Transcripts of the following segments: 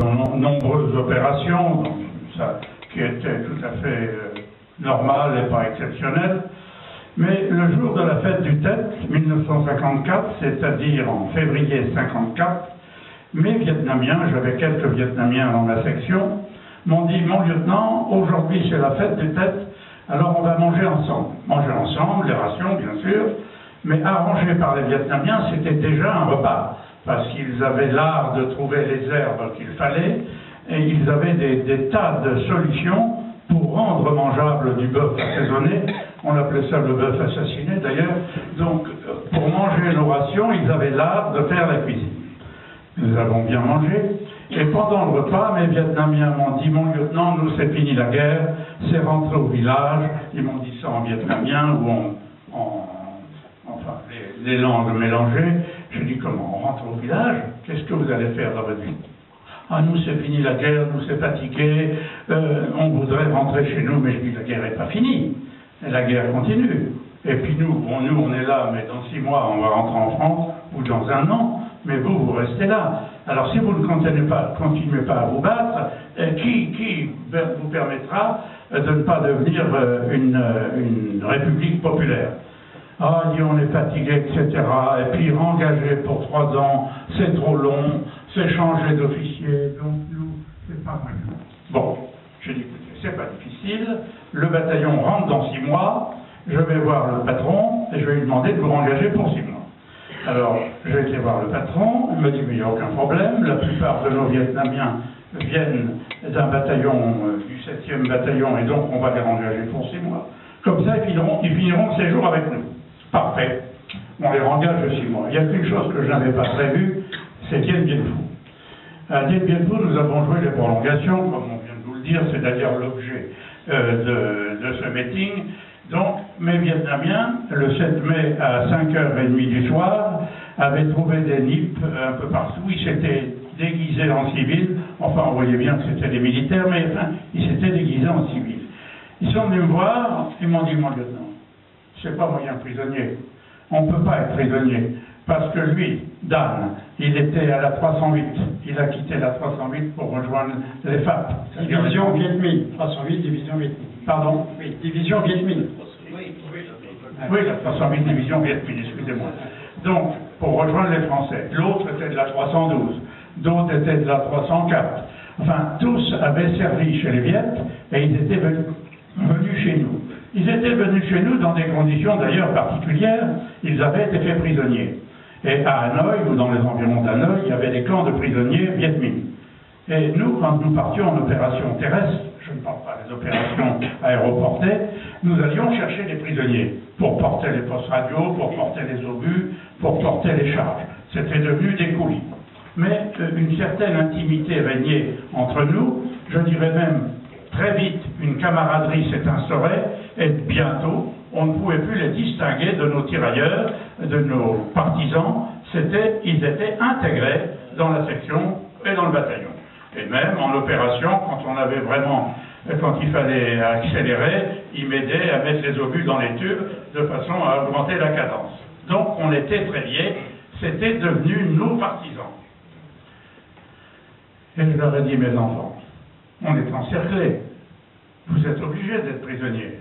de nombreuses opérations, donc ça, qui étaient tout à fait normales et pas exceptionnelles. Mais le jour de la fête du Tet, 1954, c'est-à-dire en février 54, mes Vietnamiens, j'avais quelques Vietnamiens dans ma section, m'ont dit « Mon lieutenant, aujourd'hui c'est la fête du Tet, alors on va manger ensemble. » Manger ensemble, les rations bien sûr, mais arrangé par les Vietnamiens, c'était déjà un repas, parce qu'ils avaient l'art de trouver les herbes qu'il fallait, et ils avaient des tas de solutions pour rendre mangeable du bœuf assaisonné. On appelait ça le bœuf assassiné d'ailleurs. Donc, pour manger nos rations, ils avaient l'art de faire la cuisine. Nous avons bien mangé. Et pendant le repas, mes Vietnamiens m'ont dit « Mon lieutenant, nous c'est fini la guerre, c'est rentré au village. » Ils m'ont dit ça en vietnamien ou enfin, les langues mélangées. Je dis « Comment, on rentre au village? Qu'est-ce que vous allez faire dans votre vie ?» « Ah, nous c'est fini la guerre, nous c'est fatigué, on voudrait rentrer chez nous. » Mais je dis « La guerre n'est pas finie, et la guerre continue. Et puis nous on est là, mais dans 6 mois on va rentrer en France, ou dans 1 an, mais vous restez là. Alors si vous ne continuez pas à vous battre, qui vous permettra de ne pas devenir une république populaire? Ah, il dit on est fatigué, etc. Et puis engager pour 3 ans, c'est trop long, c'est changer d'officier, donc nous, c'est pas vrai. Bon, je dis écoutez, c'est pas difficile, le bataillon rentre dans 6 mois, je vais voir le patron et je vais lui demander de vous engager pour 6 mois. Alors, j'ai été voir le patron, il m'a dit mais il n'y a aucun problème, la plupart de nos Vietnamiens viennent d'un bataillon, du 7e bataillon, et donc on va les engager pour 6 mois. Comme ça, ils finiront le séjour avec nous. Parfait. On les engage de 6 mois. Il y a qu'une chose que je n'avais pas prévue, c'est Dien Bien Phu. À Dien Bien Phu, nous avons joué les prolongations, comme on vient de vous le dire, c'est d'ailleurs l'objet de ce meeting. Donc, mes Vietnamiens, le 7 mai à 5h30 du soir, avaient trouvé des nippes un peu partout. Ils s'étaient déguisés en civil. Enfin, on voyait bien que c'était des militaires, mais enfin, ils s'étaient déguisés en civil. Ils sont venus me voir, ils m'ont dit, mon lieutenant, c'est pas moyen prisonnier. On ne peut pas être prisonnier. Parce que lui, Dan, il était à la 308. Il a quitté la 308 pour rejoindre les FAP. Division Viet Minh. 308, division Viet Minh. Pardon? Oui, division Viet Minh. Oui, la 308 division Viet Minh, excusez-moi. Donc, pour rejoindre les Français. L'autre était de la 312. D'autres étaient de la 304. Enfin, tous avaient servi chez les Viet et ils étaient venus chez nous. Ils étaient venus chez nous dans des conditions d'ailleurs particulières. Ils avaient été faits prisonniers. Et à Hanoï, ou dans les environs d'Hanoï, il y avait des camps de prisonniers Viet Minh. Et nous, quand nous partions en opération terrestre, je ne parle pas des opérations aéroportées, nous allions chercher des prisonniers pour porter les postes radio, pour porter les obus, pour porter les charges. C'était devenu des coulis. Mais une certaine intimité régnait entre nous, je dirais même très vite une camaraderie s'est instaurée, et bientôt on ne pouvait plus les distinguer de nos tirailleurs, de nos partisans. Ils étaient intégrés dans la section et dans le bataillon. Et même en opération, quand il fallait accélérer, ils m'aidaient à mettre les obus dans les tubes de façon à augmenter la cadence. Donc on était très liés, c'était devenu nos partisans. Et je leur ai dit, mes enfants, on est encerclés, vous êtes obligés d'être prisonniers.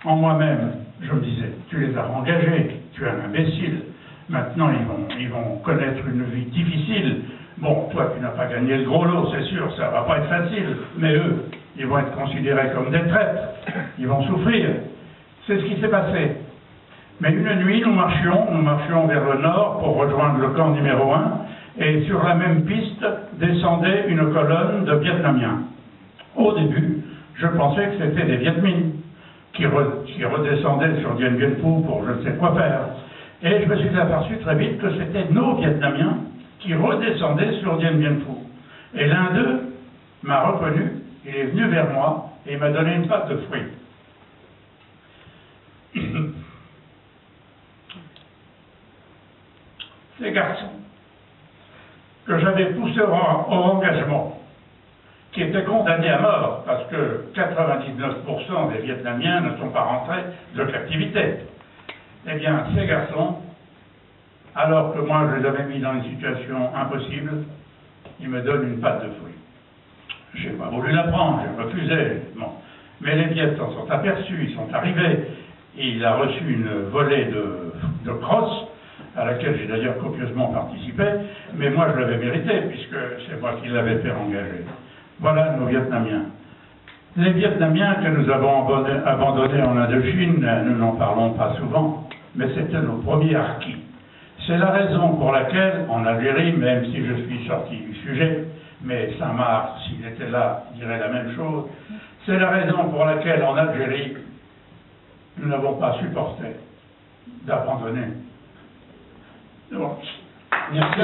En moi-même, je me disais, tu les as engagés, tu es un imbécile, maintenant ils vont connaître une vie difficile. Bon, toi tu n'as pas gagné le gros lot, c'est sûr, ça va pas être facile, mais eux, ils vont être considérés comme des traîtres, ils vont souffrir. C'est ce qui s'est passé. Mais une nuit, nous marchions vers le nord pour rejoindre le camp numéro 1, et sur la même piste descendait une colonne de Vietnamiens. Au début, je pensais que c'était des Viet Minh qui redescendaient sur Dien Bien Phu pour je ne sais quoi faire. Et je me suis aperçu très vite que c'était nos Vietnamiens qui redescendaient sur Dien Bien Phu. Et l'un d'eux m'a reconnu, il est venu vers moi et il m'a donné une pâte de fruits. Ces garçons que j'avais poussés au engagement, qui étaient condamnés à mort, parce que 99% des Vietnamiens ne sont pas rentrés de captivité. Eh bien, ces garçons, alors que moi je les avais mis dans une situation impossible, il me donne une pâte de fruits. Je n'ai pas voulu la prendre, j'ai refusé. Bon. Mais les Viettes s'en sont aperçus, ils sont arrivés, et il a reçu une volée de crosses, à laquelle j'ai d'ailleurs copieusement participé, mais moi je l'avais mérité, puisque c'est moi qui l'avais fait engager. Voilà nos Vietnamiens. Les Vietnamiens que nous avons abandonnés en Indochine, nous n'en parlons pas souvent, mais c'était nos premiers harkis. C'est la raison pour laquelle, en Algérie, même si je suis sorti du sujet, mais Saint-Marc, s'il était là, dirait la même chose, c'est la raison pour laquelle, en Algérie, nous n'avons pas supporté d'abandonner. Merci.